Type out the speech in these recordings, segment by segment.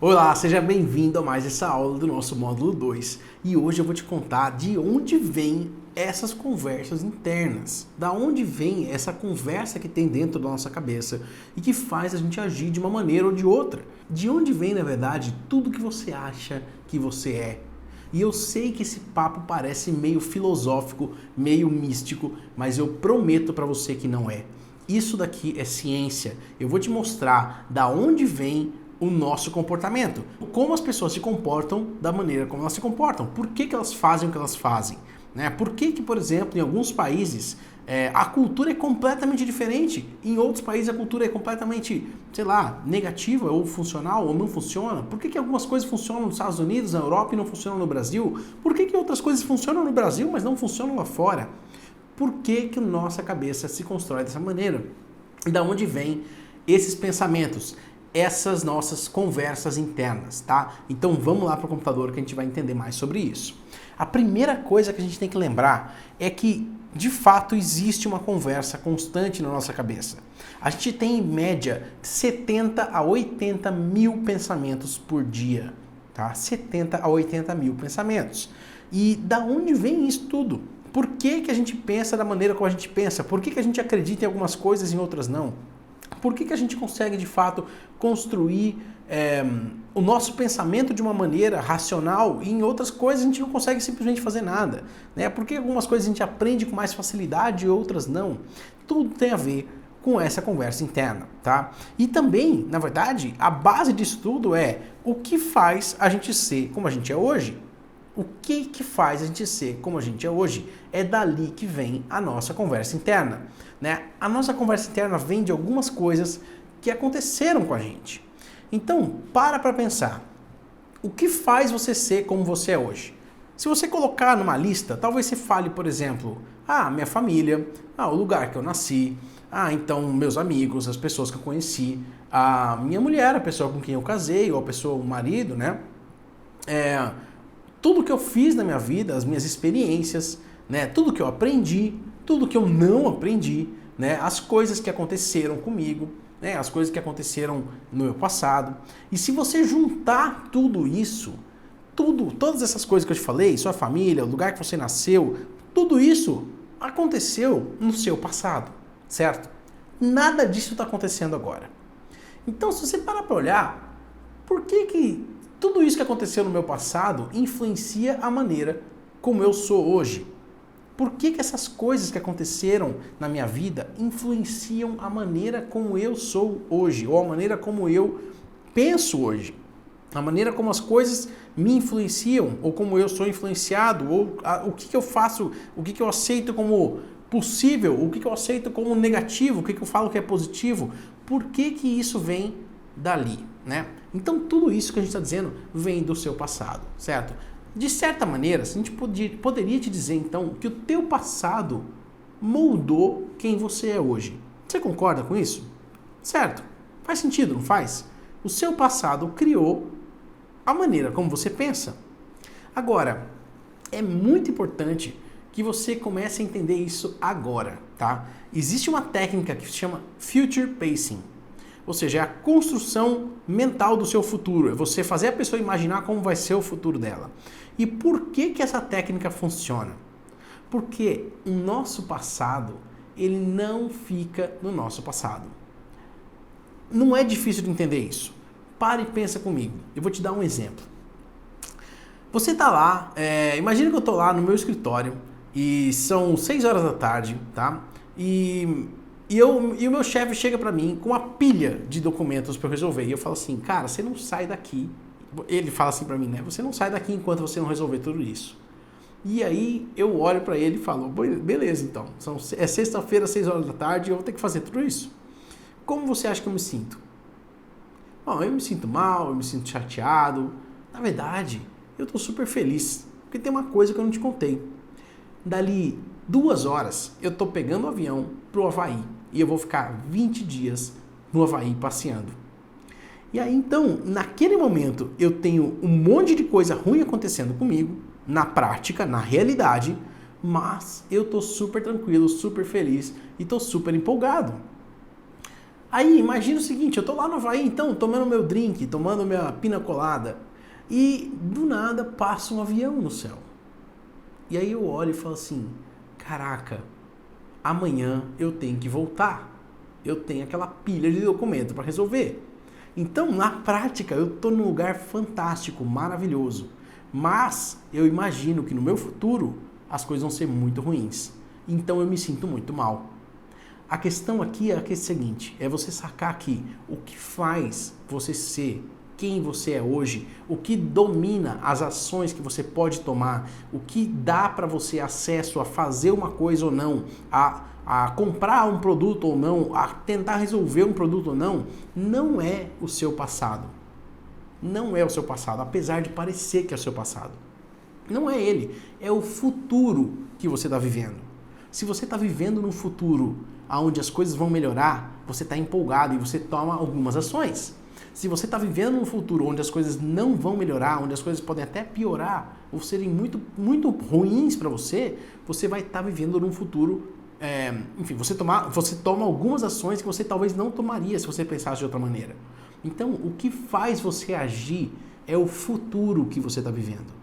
Olá, seja bem-vindo a mais essa aula do nosso módulo 2 e hoje eu vou te contar de onde vem essas conversas internas, da onde vem essa conversa que tem dentro da nossa cabeça e que faz a gente agir de uma maneira ou de outra. De onde vem, na verdade, tudo que você acha que você é. E eu sei que esse papo parece meio filosófico, meio místico, mas eu prometo para você que não é. Isso daqui é ciência. Eu vou te mostrar da onde vem o nosso comportamento. Como as pessoas se comportam da maneira como elas se comportam. Por que elas fazem o que elas fazem? Né? Por que, por exemplo, em alguns países a cultura é completamente diferente? Em outros países a cultura é completamente, sei lá, negativa ou funcional ou não funciona? Por que algumas coisas funcionam nos Estados Unidos, na Europa e não funcionam no Brasil? Por que outras coisas funcionam no Brasil, mas não funcionam lá fora? Por que nossa cabeça se constrói dessa maneira? E da onde vem esses pensamentos? Essas nossas conversas internas, tá? Então vamos lá para o computador que a gente vai entender mais sobre isso. A primeira coisa que a gente tem que lembrar é que, de fato, existe uma conversa constante na nossa cabeça. A gente tem, em média, 70 a 80 mil pensamentos por dia, tá? 70 a 80 mil pensamentos. E da onde vem isso tudo? Por que a gente pensa da maneira como a gente pensa? Por que a gente acredita em algumas coisas e em outras não? Por que a gente consegue, de fato, construir o nosso pensamento de uma maneira racional e em outras coisas a gente não consegue simplesmente fazer nada? Né? Por que algumas coisas a gente aprende com mais facilidade e outras não? Tudo tem a ver com essa conversa interna, tá? E também, na verdade, a base disso tudo é o que faz a gente ser como a gente é hoje. O que faz a gente ser como a gente é hoje? É dali que vem a nossa conversa interna, né? A nossa conversa interna vem de algumas coisas que aconteceram com a gente. Então, para pensar. O que faz você ser como você é hoje? Se você colocar numa lista, talvez você fale, por exemplo, minha família, o lugar que eu nasci, então meus amigos, as pessoas que eu conheci, a minha mulher, a pessoa com quem eu casei, ou a pessoa, o marido, né? Tudo que eu fiz na minha vida, as minhas experiências, né? Tudo que eu aprendi, tudo que eu não aprendi, né? As coisas que aconteceram comigo, né? As coisas que aconteceram no meu passado. E se você juntar tudo isso, todas essas coisas que eu te falei, sua família, o lugar que você nasceu, tudo isso aconteceu no seu passado, certo? Nada disso está acontecendo agora. Então, se você parar para olhar, por que tudo isso que aconteceu no meu passado influencia a maneira como eu sou hoje? Por que essas coisas que aconteceram na minha vida influenciam a maneira como eu sou hoje? Ou a maneira como eu penso hoje? A maneira como as coisas me influenciam? Ou como eu sou influenciado? Ou o que eu faço? O que eu aceito como possível? O que eu aceito como negativo? O que eu falo que é positivo? Por que isso vem dali, né? Então tudo isso que a gente está dizendo vem do seu passado, certo? De certa maneira, a gente poderia te dizer então que o teu passado moldou quem você é hoje. Você concorda com isso? Certo? Faz sentido, não faz? O seu passado criou a maneira como você pensa. Agora, é muito importante que você comece a entender isso agora, tá? Existe uma técnica que se chama Future Pacing. Ou seja, é a construção mental do seu futuro. É você fazer a pessoa imaginar como vai ser o futuro dela. E por que essa técnica funciona? Porque o nosso passado, ele não fica no nosso passado. Não é difícil de entender isso. Para e pensa comigo. Eu vou te dar um exemplo. Você está lá, imagina que eu estou lá no meu escritório e são 6 horas da tarde, tá? E o meu chefe chega pra mim com uma pilha de documentos pra eu resolver. E eu falo assim, cara, você não sai daqui. Ele fala assim pra mim, né? Você não sai daqui enquanto você não resolver tudo isso. E aí eu olho pra ele e falo, beleza então. É sexta-feira, 6 horas da tarde, eu vou ter que fazer tudo isso. Como você acha que eu me sinto? Bom, eu me sinto mal, eu me sinto chateado. Na verdade, eu tô super feliz. Porque tem uma coisa que eu não te contei. Dali 2 horas, eu tô pegando o avião pro Havaí. E eu vou ficar 20 dias no Havaí passeando. E aí, então, naquele momento, eu tenho um monte de coisa ruim acontecendo comigo, na prática, na realidade, mas eu tô super tranquilo, super feliz e tô super empolgado. Aí, imagina o seguinte, eu tô lá no Havaí, então, tomando meu drink, tomando minha pina colada, e do nada passa um avião no céu. E aí eu olho e falo assim, caraca, amanhã eu tenho que voltar. Eu tenho aquela pilha de documento para resolver. Então, na prática, eu estou num lugar fantástico, maravilhoso. Mas eu imagino que no meu futuro as coisas vão ser muito ruins. Então eu me sinto muito mal. A questão aqui é a seguinte, é você sacar que o que faz você ser quem você é hoje, o que domina as ações que você pode tomar, o que dá para você acesso a fazer uma coisa ou não, a comprar um produto ou não, a tentar resolver um produto ou não, não é o seu passado. Não é o seu passado, apesar de parecer que é o seu passado. Não é ele, é o futuro que você está vivendo. Se você está vivendo num futuro onde as coisas vão melhorar, você está empolgado e você toma algumas ações. Se você está vivendo num futuro onde as coisas não vão melhorar, onde as coisas podem até piorar ou serem muito, muito ruins para você, você vai estar vivendo num futuro, enfim, você toma algumas ações que você talvez não tomaria se você pensasse de outra maneira. Então, o que faz você agir é o futuro que você está vivendo.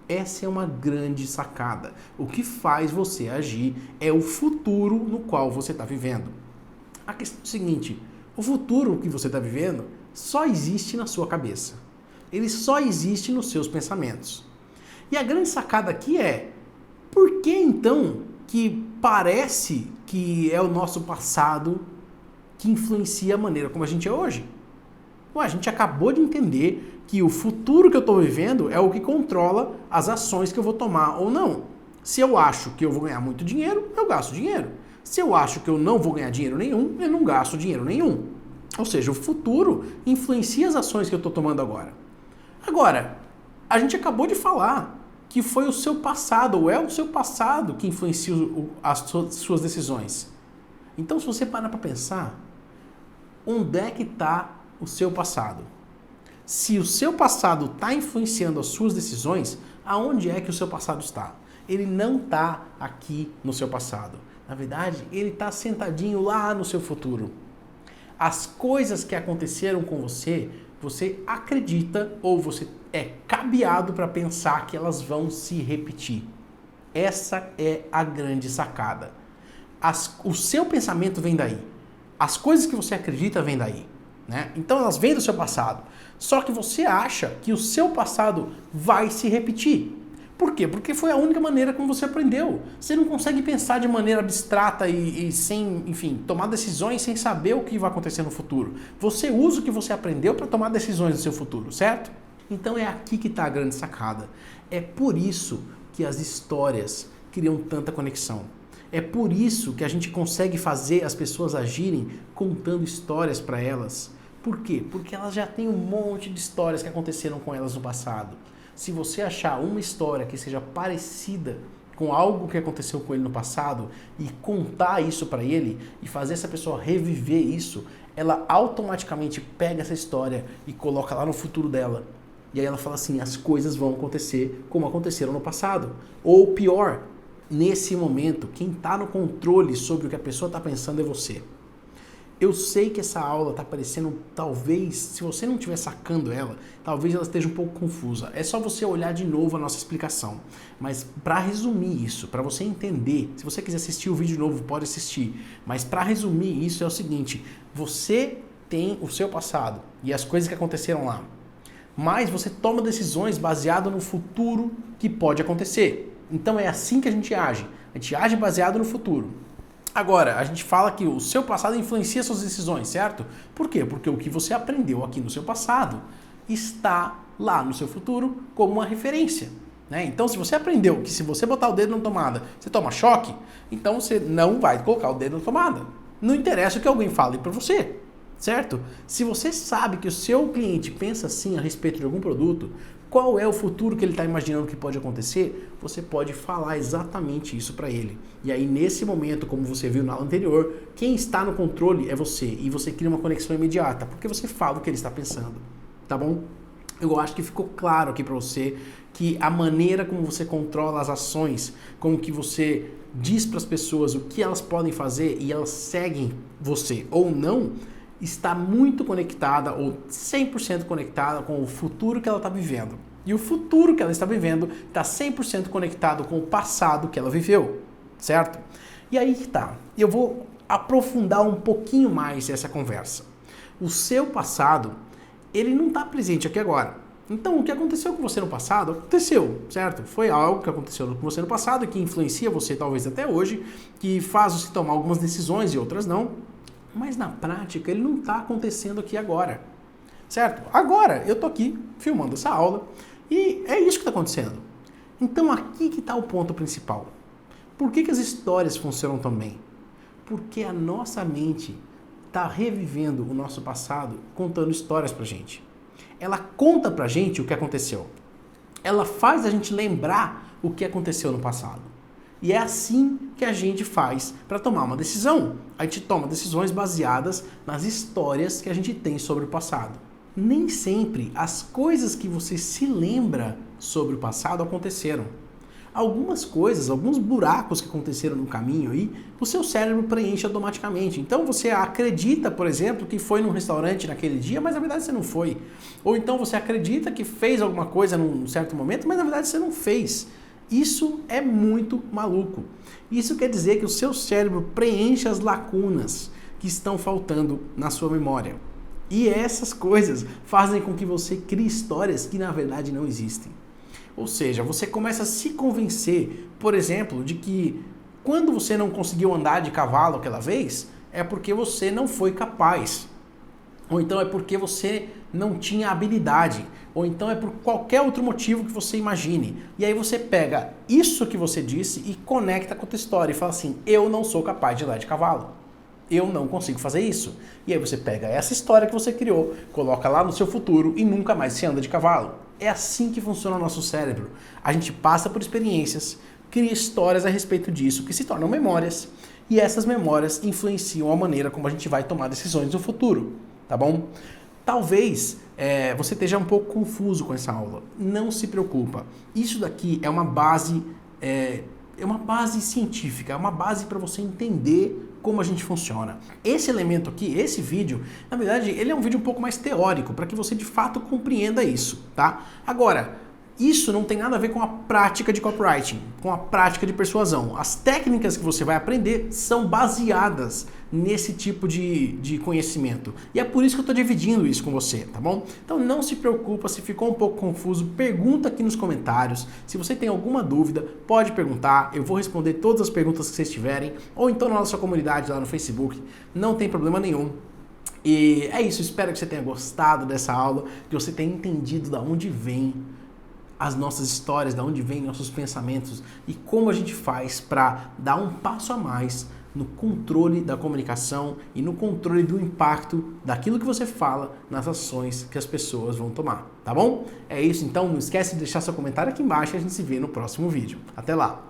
Essa é uma grande sacada. O que faz você agir é o futuro no qual você está vivendo. A questão é a seguinte, o futuro que você está vivendo só existe na sua cabeça. Ele só existe nos seus pensamentos. E a grande sacada aqui é, por que então que parece que é o nosso passado que influencia a maneira como a gente é hoje? Ué, a gente acabou de entender que o futuro que eu estou vivendo é o que controla as ações que eu vou tomar ou não. Se eu acho que eu vou ganhar muito dinheiro, eu gasto dinheiro. Se eu acho que eu não vou ganhar dinheiro nenhum, eu não gasto dinheiro nenhum. Ou seja, o futuro influencia as ações que eu estou tomando agora. Agora, a gente acabou de falar que foi o seu passado, ou é o seu passado que influencia as suas decisões. Então, se você parar para pensar, onde é que está o seu passado? Se o seu passado está influenciando as suas decisões, aonde é que o seu passado está? Ele não está aqui no seu passado. Na verdade, ele está sentadinho lá no seu futuro. As coisas que aconteceram com você, você acredita ou você é cabeado para pensar que elas vão se repetir. Essa é a grande sacada. O seu pensamento vem daí. As coisas que você acredita vêm daí. Né? Então elas vêm do seu passado. Só que você acha que o seu passado vai se repetir. Por quê? Porque foi a única maneira como você aprendeu. Você não consegue pensar de maneira abstrata e sem, enfim, tomar decisões sem saber o que vai acontecer no futuro. Você usa o que você aprendeu para tomar decisões no seu futuro, certo? Então é aqui que está a grande sacada. É por isso que as histórias criam tanta conexão. É por isso que a gente consegue fazer as pessoas agirem contando histórias para elas. Por quê? Porque elas já têm um monte de histórias que aconteceram com elas no passado. Se você achar uma história que seja parecida com algo que aconteceu com ele no passado e contar isso para ele e fazer essa pessoa reviver isso, ela automaticamente pega essa história e coloca lá no futuro dela. E aí ela fala assim, as coisas vão acontecer como aconteceram no passado. Ou pior, nesse momento, quem está no controle sobre o que a pessoa está pensando é você. Eu sei que essa aula está parecendo, talvez, se você não estiver sacando ela, talvez ela esteja um pouco confusa. É só você olhar de novo a nossa explicação. Mas para resumir isso, para você entender, se você quiser assistir o vídeo de novo, pode assistir. Mas para resumir isso é o seguinte, você tem o seu passado e as coisas que aconteceram lá. Mas você toma decisões baseadas no futuro que pode acontecer. Então é assim que a gente age. A gente age baseado no futuro. Agora, a gente fala que o seu passado influencia suas decisões, certo? Por quê? Porque o que você aprendeu aqui no seu passado está lá no seu futuro como uma referência. Né? Então, se você aprendeu que se você botar o dedo na tomada, você toma choque, então você não vai colocar o dedo na tomada. Não interessa o que alguém fale para você, certo? Se você sabe que o seu cliente pensa assim a respeito de algum produto, qual é o futuro que ele está imaginando que pode acontecer, você pode falar exatamente isso para ele. E aí, nesse momento, como você viu na aula anterior, quem está no controle é você. E você cria uma conexão imediata, porque você fala o que ele está pensando. Tá bom? Eu acho que ficou claro aqui para você que a maneira como você controla as ações, como que você diz para as pessoas o que elas podem fazer e elas seguem você ou não, está muito conectada ou 100% conectada com o futuro que ela está vivendo. E o futuro que ela está vivendo está 100% conectado com o passado que ela viveu, certo? E aí que tá. Eu vou aprofundar um pouquinho mais essa conversa. O seu passado, ele não está presente aqui agora. Então, o que aconteceu com você no passado, aconteceu, certo? Foi algo que aconteceu com você no passado, que influencia você talvez até hoje, que faz você tomar algumas decisões e outras não. Mas na prática, ele não está acontecendo aqui agora, certo? Agora, eu tô aqui filmando essa aula e é isso que está acontecendo. Então, aqui que está o ponto principal. Por que as histórias funcionam tão bem? Porque a nossa mente está revivendo o nosso passado, contando histórias pra gente. Ela conta pra gente o que aconteceu. Ela faz a gente lembrar o que aconteceu no passado. E é assim que a gente faz para tomar uma decisão. A gente toma decisões baseadas nas histórias que a gente tem sobre o passado. Nem sempre as coisas que você se lembra sobre o passado aconteceram. Algumas coisas, alguns buracos que aconteceram no caminho aí, o seu cérebro preenche automaticamente. Então você acredita, por exemplo, que foi num restaurante naquele dia, mas na verdade você não foi. Ou então você acredita que fez alguma coisa num certo momento, mas na verdade você não fez. Isso é muito maluco. Isso quer dizer que o seu cérebro preenche as lacunas que estão faltando na sua memória. E essas coisas fazem com que você crie histórias que na verdade não existem. Ou seja, você começa a se convencer, por exemplo, de que quando você não conseguiu andar de cavalo aquela vez, é porque você não foi capaz. Ou então é porque você não tinha habilidade. Ou então é por qualquer outro motivo que você imagine. E aí você pega isso que você disse e conecta com a tua história e fala assim, eu não sou capaz de andar de cavalo. Eu não consigo fazer isso. E aí você pega essa história que você criou, coloca lá no seu futuro e nunca mais se anda de cavalo. É assim que funciona o nosso cérebro. A gente passa por experiências, cria histórias a respeito disso, que se tornam memórias, e essas memórias influenciam a maneira como a gente vai tomar decisões no futuro, tá bom? Talvez você esteja um pouco confuso com essa aula. Não se preocupa. Isso daqui é uma base científica, é uma base para você entender como a gente funciona. Esse elemento aqui, esse vídeo, na verdade, ele é um vídeo um pouco mais teórico, para que você de fato compreenda isso, tá? Agora, isso não tem nada a ver com a prática de copywriting, com a prática de persuasão. As técnicas que você vai aprender são baseadas nesse tipo de conhecimento. E é por isso que eu estou dividindo isso com você, tá bom? Então não se preocupa, se ficou um pouco confuso, pergunta aqui nos comentários. Se você tem alguma dúvida, pode perguntar. Eu vou responder todas as perguntas que vocês tiverem. Ou então na nossa comunidade lá no Facebook. Não tem problema nenhum. E é isso, espero que você tenha gostado dessa aula, que você tenha entendido de onde vem as nossas histórias, de onde vêm nossos pensamentos e como a gente faz para dar um passo a mais no controle da comunicação e no controle do impacto daquilo que você fala nas ações que as pessoas vão tomar, tá bom? É isso, então não esquece de deixar seu comentário aqui embaixo e a gente se vê no próximo vídeo. Até lá!